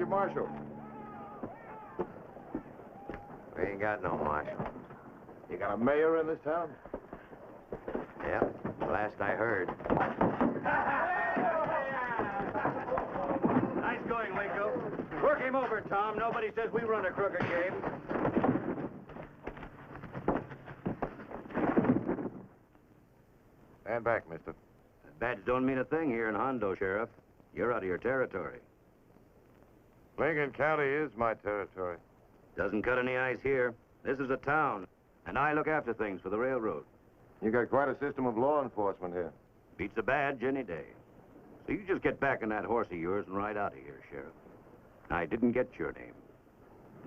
Marshal. We ain't got no marshal. You got a mayor in this town? Yeah, last I heard. Nice going, Waco. Work him over, Tom. Nobody says we run a crooked game. Stand back, mister. That badge don't mean a thing here in Hondo, Sheriff. You're out of your territory. Lincoln County is my territory. Doesn't cut any ice here. This is a town, and I look after things for the railroad. You got quite a system of law enforcement here. Beats a badge any day. So you just get back on that horse of yours and ride out of here, Sheriff. I didn't get your name.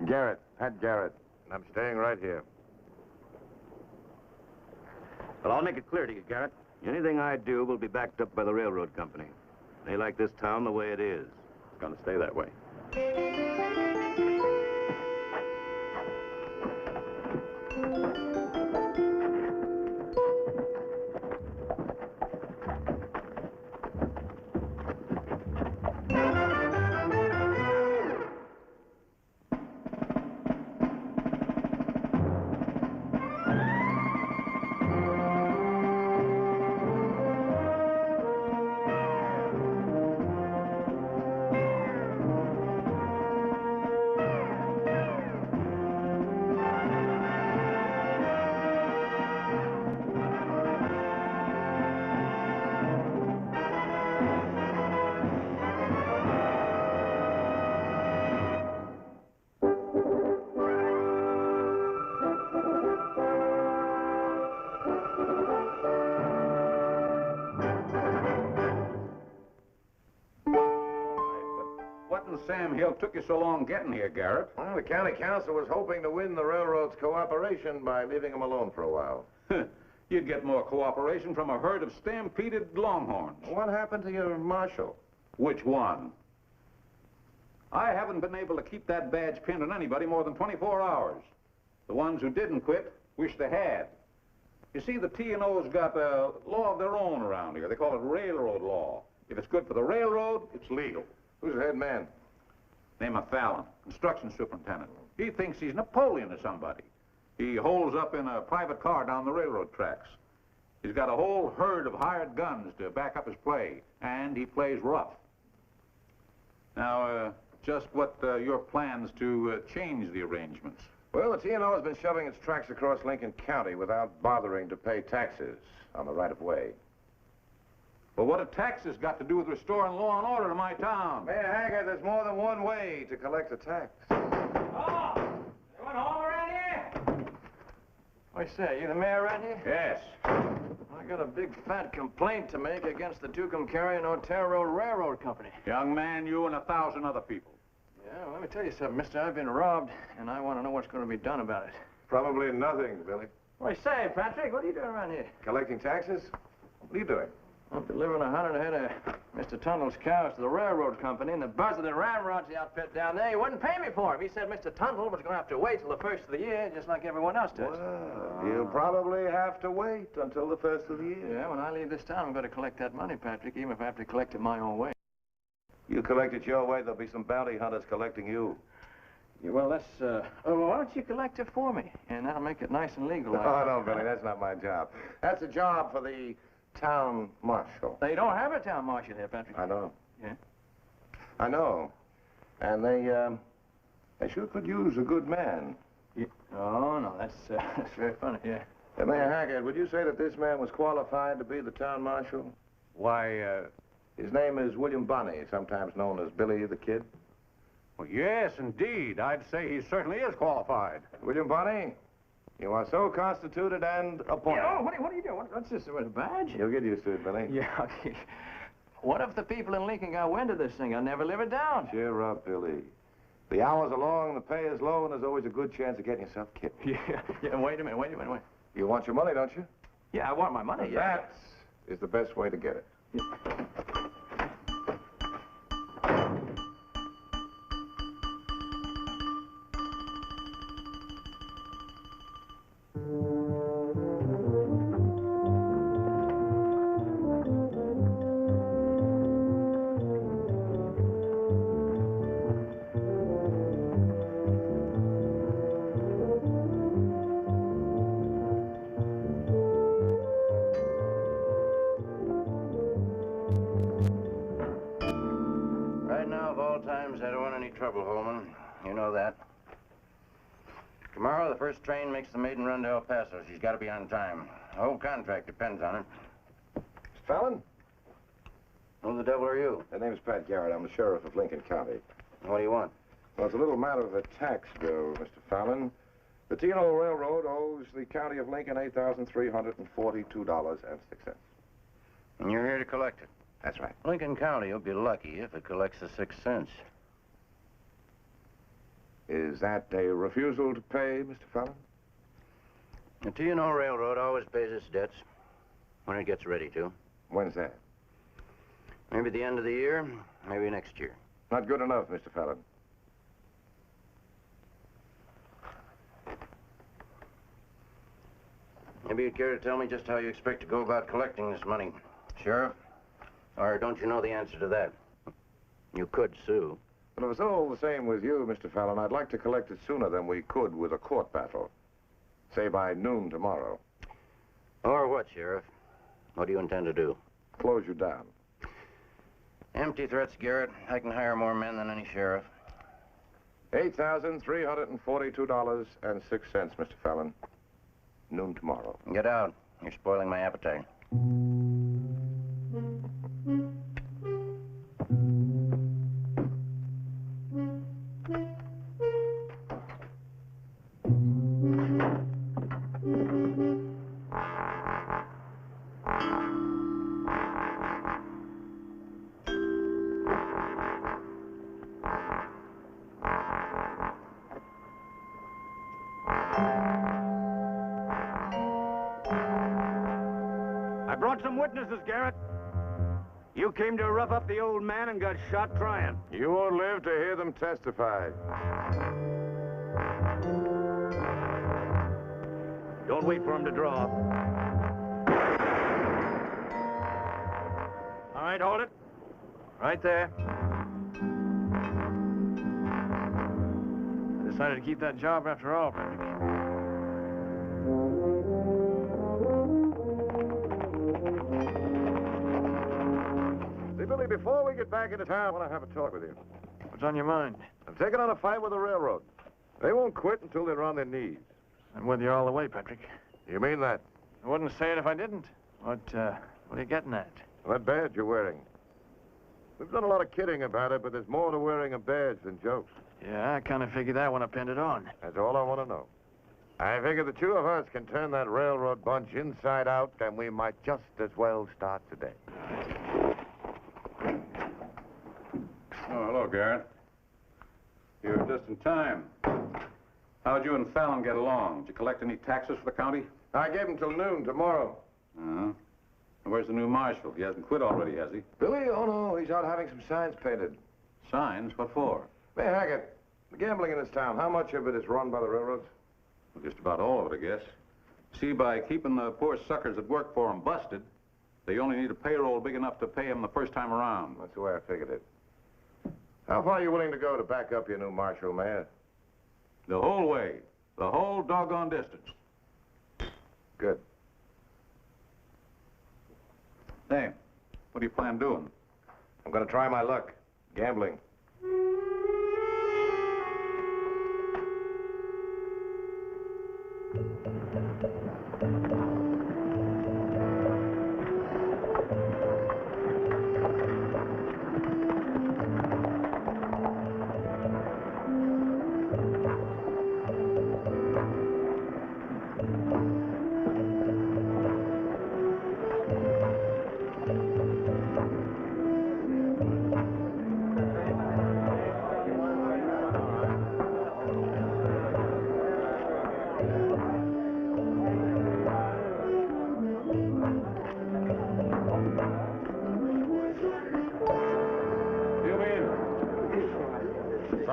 Garrett, Pat Garrett. And I'm staying right here. Well, I'll make it clear to you, Garrett. Anything I do will be backed up by the railroad company. They like this town the way it is. It's gonna stay that way. Sam Hill took you so long getting here, Garrett? Well, the county council was hoping to win the railroad's cooperation by leaving them alone for a while. You'd get more cooperation from a herd of stampeded longhorns. What happened to your marshal? Which one? I haven't been able to keep that badge pinned on anybody more than 24 hours. The ones who didn't quit wish they had. You see, the T&O's got a law of their own around here. They call it railroad law. If it's good for the railroad, it's legal. Who's the head man? Name of Fallon, construction superintendent. He thinks he's Napoleon or somebody. He holds up in a private car down the railroad tracks. He's got a whole herd of hired guns to back up his play, and he plays rough. Now, just what your plans to change the arrangements? Well, the T&O has been shoving its tracks across Lincoln County without bothering to pay taxes on the right-of-way. Well, what have taxes got to do with restoring law and order to my town? Mayor Haggard, there's more than one way to collect a tax. Oh! Anyone home around here? I say, you the mayor around here? Yes. I got a big fat complaint to make against the Tucumcari and Otero Railroad Company. Young man, you and 1,000 other people. Yeah, well, let me tell you something, mister. I've been robbed, and I want to know what's going to be done about it. Probably nothing, Billy. I say, Patrick, what are you doing around here? Collecting taxes? What are you doing? I'm delivering 100 head of Mr. Tundle's cows to the railroad company, and the buzzer that ramrods the outfit down there, he wouldn't pay me for him. He said Mr. Tundle was going to have to wait till the first of the year, just like everyone else does. Well, you'll probably have to wait until the first of the year. Yeah, when I leave this town, I'm going to collect that money, Patrick, even if I have to collect it my own way. You collect it your way, there'll be some bounty hunters collecting you. Yeah, well, that's, well, why don't you collect it for me? And that'll make it nice and legal. Oh, no, Billy, that's not my job. That's a job for the town marshal. They don't have a town marshal here, Patrick. I know. Yeah? I know. And they sure could use a good man. Yeah. Oh, no, that's very funny, yeah. Mayor Haggard, would you say that this man was qualified to be the town marshal? Why, His name is William Bonney, sometimes known as Billy the Kid. Well, yes, indeed. I'd say he certainly is qualified. William Bonney, you are so constituted and appointed. Oh, what are you doing? What's this? What, a badge? You'll get used to it, Billy. Yeah. What if the people in Lincoln got wind of this thing? I'll never live it down. Cheer up, Billy. The hours are long, the pay is low, and there's always a good chance of getting yourself kicked. Yeah, wait a minute. You want your money, don't you? Yeah, I want my money, yeah. That is the best way to get it. Right now, of all times, I don't want any trouble, Holman. You know that. Tomorrow, the first train makes the maiden run to El Paso. She's got to be on time. The whole contract depends on it. Mr. Fallon? Who the devil are you? My name's Pat Garrett. I'm the sheriff of Lincoln County. What do you want? Well, it's a little matter of a tax bill, Mr. Fallon. The T&O Railroad owes the county of Lincoln $8,342.06. And you're here to collect it. That's right. Lincoln County will be lucky if it collects the 6 cents. Is that a refusal to pay, Mr. Fallon? The T&O Railroad always pays its debts when it gets ready to. When's that? Maybe the end of the year, maybe next year. Not good enough, Mr. Fallon. Maybe you'd care to tell me just how you expect to go about collecting this money, Sheriff? Or don't you know the answer to that? You could sue. But if it's all the same with you, Mr. Fallon, I'd like to collect it sooner than we could with a court battle. Say by noon tomorrow. Or what, Sheriff? What do you intend to do? Close you down. Empty threats, Garrett. I can hire more men than any sheriff. $8,342.06, Mr. Fallon. Noon tomorrow. Get out. You're spoiling my appetite. I brought some witnesses, Garrett. You came to rough up the old man and got shot trying. You won't live to hear them testify. Don't wait for him to draw. All right, hold it. Right there. I decided to keep that job after all, Frederick. See, Billy, before we get back into town, I want to have a talk with you. What's on your mind? I'm taking on a fight with the railroad. They won't quit until they're on their knees. I'm with you all the way, Patrick. You mean that? I wouldn't say it if I didn't. What are you getting at? That badge you're wearing. We've done a lot of kidding about it, but there's more to wearing a badge than jokes. Yeah, I kind of figured that when I pinned it on. That's all I want to know. I figure the two of us can turn that railroad bunch inside out, and we might just as well start today. Oh, hello, Garrett. You're just in time. How'd you and Fallon get along? Did you collect any taxes for the county? I gave him till noon tomorrow. Uh-huh. And where's the new marshal? He hasn't quit already, has he? Billy? Oh, no, he's out having some signs painted. Signs? What for? Hey, Haggett, the gambling in this town, how much of it is run by the railroads? Well, just about all of it, I guess. See, by keeping the poor suckers that work for them busted, they only need a payroll big enough to pay them the first time around. That's the way I figured it. How far are you willing to go to back up your new marshal, Mayor? The whole way. The whole doggone distance. Good. Hey, what do you plan doing? I'm going to try my luck. Gambling.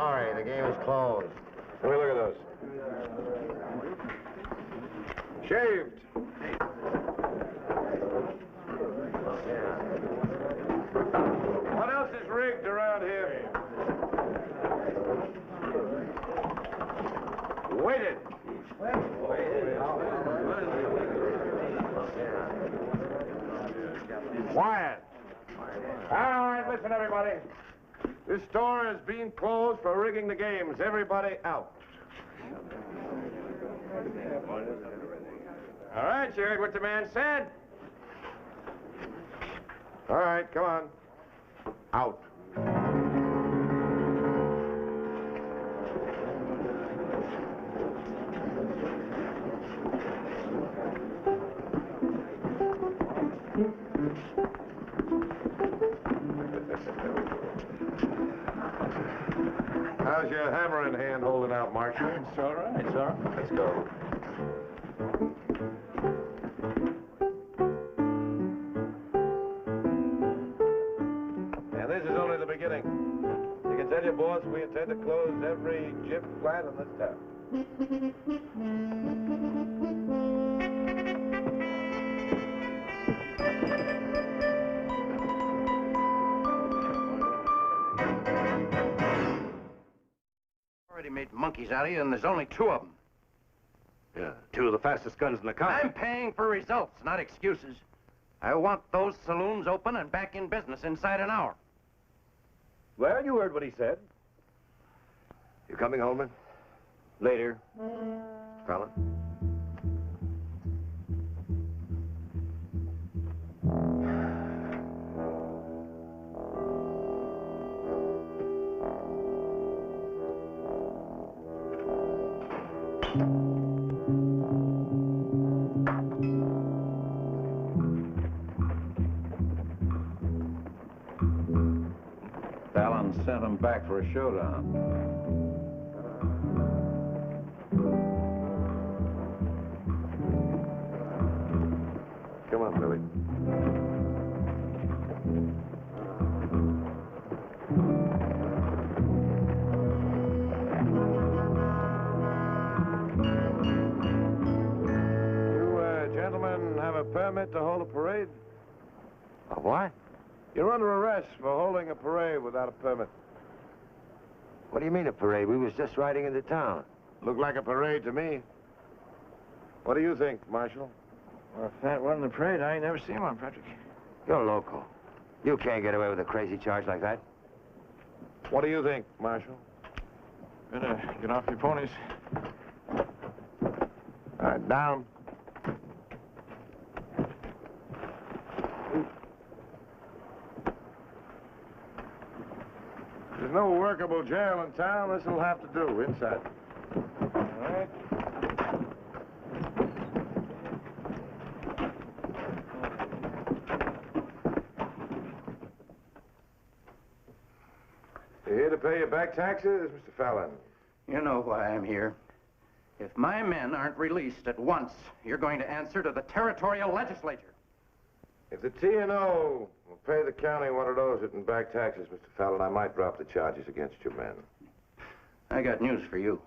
Sorry, the game is closed. Let me look at those. Shaved. What else is rigged around here? Weighted. Quiet. All right, listen, everybody. This store is being closed for rigging the games. Everybody out. All right, you heard what the man said. All right, come on. Out. How's your hammer in hand holding out, Marshal? It's all right, it's all right. Let's go. And this is only the beginning. You can tell your boss we intend to close every chip plant in this town. Already made monkeys out of you, and there's only 2 of them. Yeah, 2 of the fastest guns in the country. I'm paying for results, not excuses. I want those saloons open and back in business inside an hour. Well, you heard what he said. You coming, Holman? Later. Fallon? Fallon sent him back for a showdown. Come on, Billy. You gentlemen have a permit to hold a parade? A what? You're under arrest for holding a parade without a permit. What do you mean a parade? We was just riding into town. Looked like a parade to me. What do you think, Marshal? Well, if that wasn't the parade, I ain't never seen one, Patrick. You're local. You can't get away with a crazy charge like that. What do you think, Marshal? Better get off your ponies. All right, down. There's no workable jail in town. This'll have to do. Inside. All right. You here to pay your back taxes, Mr. Fallon? You know why I'm here. If my men aren't released at once, you're going to answer to the territorial legislature. If the T&O will pay the county what it owes it in back taxes, Mr. Fallon, I might drop the charges against your men. I got news for you.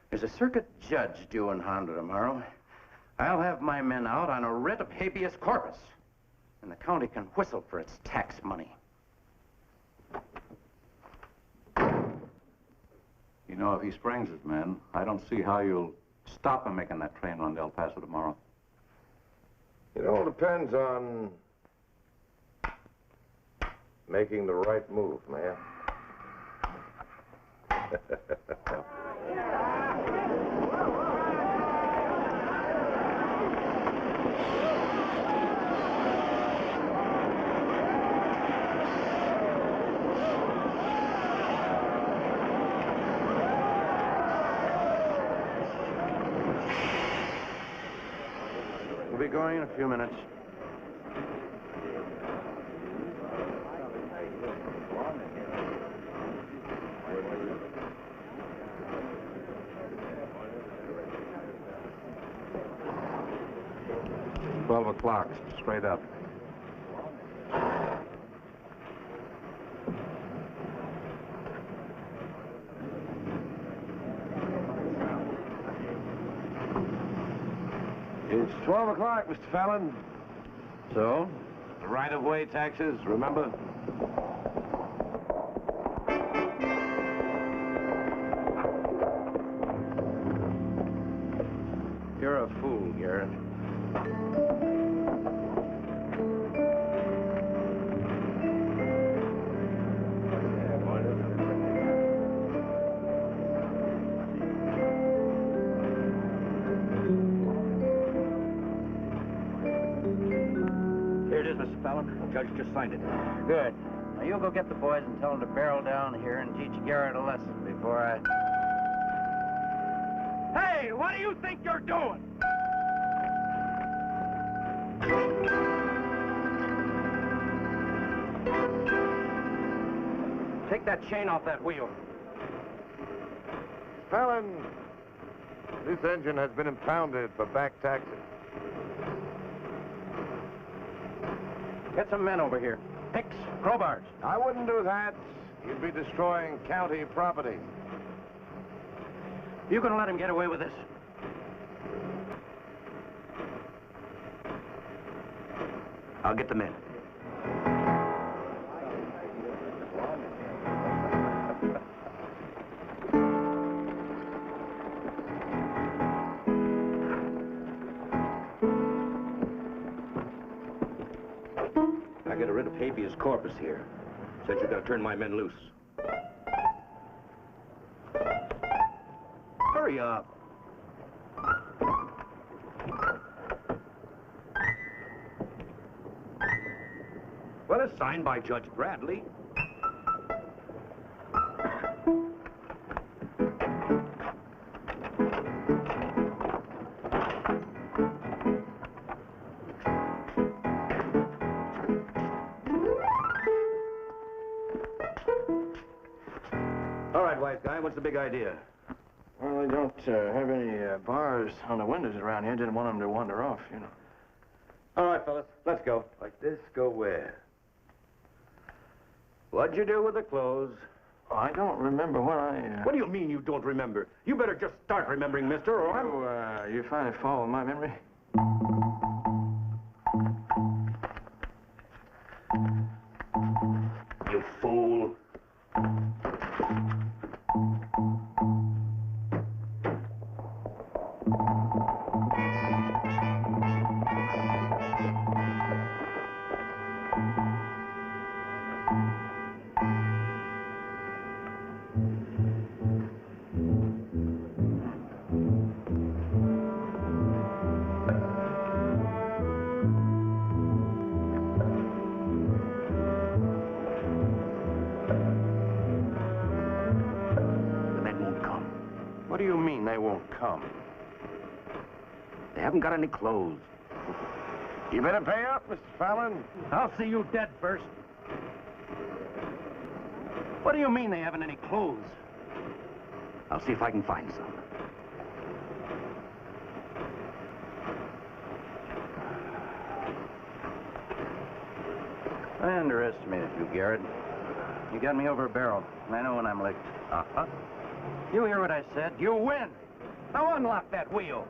There's a circuit judge due in Honda tomorrow. I'll have my men out on a writ of habeas corpus, and the county can whistle for its tax money. You know, if he springs his men, I don't see how you'll stop him making that train run to El Paso tomorrow. It all depends on making the right move, man. We'll be going in a few minutes. $12 straight up. It's 12 o'clock, Mr. Fallon. So? The right-of-way taxes, remember? You're a fool, Garrett. Here it is, Mr. Fallon. The judge just signed it. Good. Now you go get the boys and tell them to barrel down here and teach Garrett a lesson before I... Hey, what do you think you're doing? Take that chain off that wheel. Fallon, this engine has been impounded for back taxes. Get some men over here. Picks, crowbars. I wouldn't do that. You'd be destroying county property. You gonna let him get away with this? I'll get the men. I got rid of habeas corpus here. Said you gotta turn my men loose. Hurry up. Well, it's signed by Judge Bradley. All right, wise guy, what's the big idea? Well, I don't have any bars on the windows around here. Didn't want them to wander off, you know. All right, fellas, let's go. Like this, go where? What'd you do with the clothes? Oh, I don't remember when I... What do you mean you don't remember? You better just start remembering, mister, or I'm... You finally follow my memory? You fool. What do you mean they won't come? They haven't got any clothes. You better pay up, Mr. Fallon. I'll see you dead first. What do you mean they haven't any clothes? I'll see if I can find some. I underestimated you, Garrett. You got me over a barrel. I know when I'm licked. Uh-huh. You hear what I said? You win. Now unlock that wheel.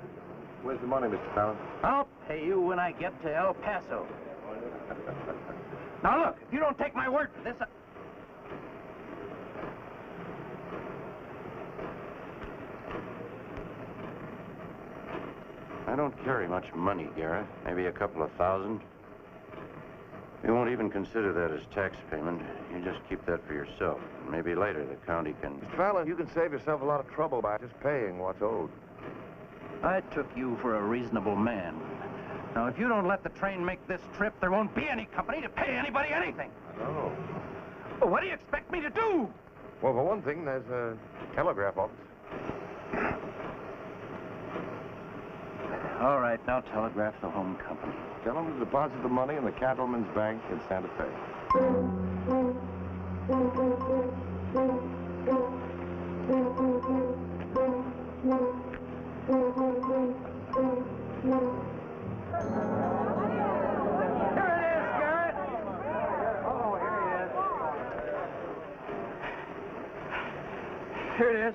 Where's the money, Mr. Fallon? I'll pay you when I get to El Paso. Now look, if you don't take my word for this, I don't carry much money, Garrett. Maybe a couple of thousand. We won't even consider that as tax payment. You just keep that for yourself. Maybe later the county can... Mr. Fallon, you can save yourself a lot of trouble by just paying what's owed. I took you for a reasonable man. Now, if you don't let the train make this trip, there won't be any company to pay anybody anything. No. Well, what do you expect me to do? Well, for one thing, there's a telegraph office. All right, now telegraph the home company. Tell them to deposit the money in the Cattleman's Bank in Santa Fe. Here it is, Garrett. Oh, here he is. Here it is.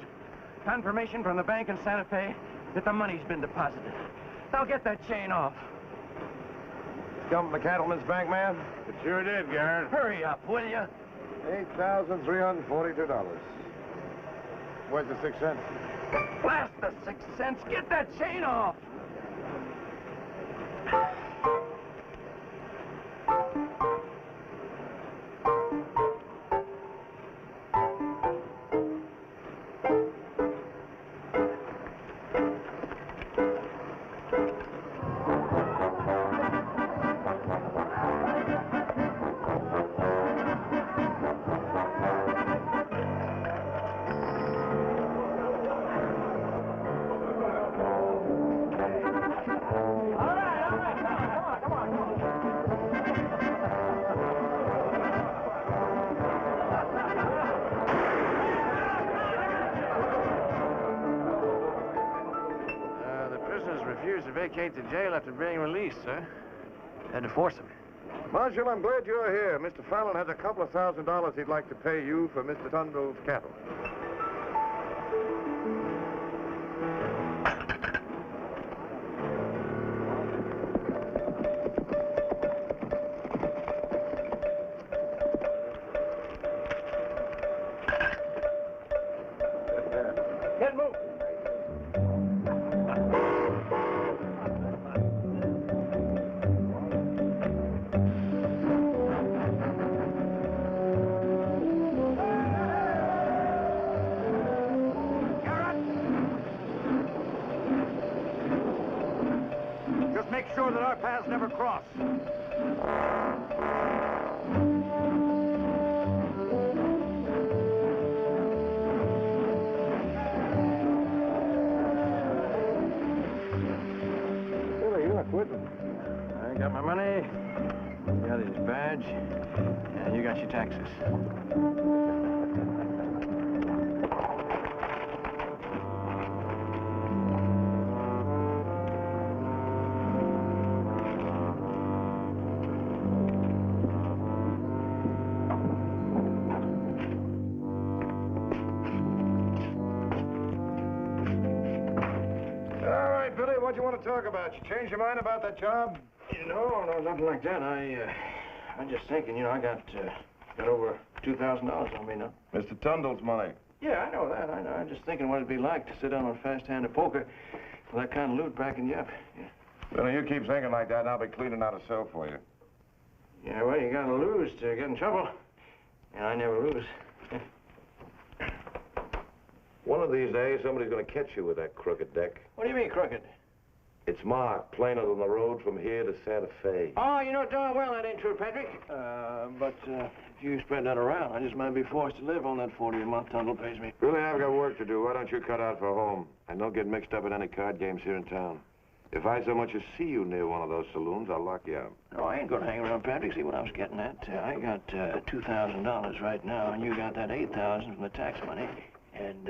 Confirmation from the bank in Santa Fe that the money's been deposited. Now get that chain off. Come from the Cattleman's Bank, man? It sure did, Garrett. Hurry up, will you? $8,342. Where's the 6 cents? Blast the 6 cents. Get that chain off. To vacate the jail after being released, sir. Had to force him. Marshal, I'm glad you're here. Mr. Fallon has a couple of $1,000 he'd like to pay you for Mr. Tundle's cattle. Get moved. Make sure that our paths never cross. Billy, you're not quitting. I got my money, you got his badge, and you got your taxes. Billy, what do you want to talk about? You changed your mind about that job? No, nothing like that. I'm just thinking, you know, I got over $2,000 on me now. Mr. Tundle's money. Yeah, I know that. I know. I'm just thinking what it'd be like to sit down on a fast hand of poker with that kind of loot backing you up. Yeah. Billy, you keep thinking like that, and I'll be cleaning out a cell for you. Yeah, well, you gotta lose to get in trouble. And I never lose. One of these days, somebody's going to catch you with that crooked deck. What do you mean, crooked? It's marked, plainer than the road from here to Santa Fe. Oh, you know darn well that ain't true, Patrick. But if you spread that around, I just might be forced to live on that $40 a month Tundle pays me. Billy, I've got work to do. Why don't you cut out for home? And don't get mixed up in any card games here in town. If I so much as see you near one of those saloons, I'll lock you up. No, I ain't gonna hang around, Patrick. See what I was getting at? I got $2,000 right now, and you got that $8,000 from the tax money. And,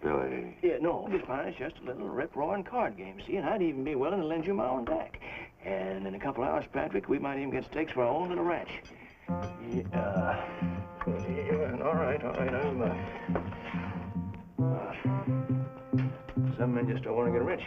Billy. Yeah, no, it's fine. It's just a little rip-roaring card game, see? And I'd even be willing to lend you my own deck. And in a couple hours, Patrick, we might even get stakes for our own little ranch. Yeah, all right. Some men just don't want to get rich.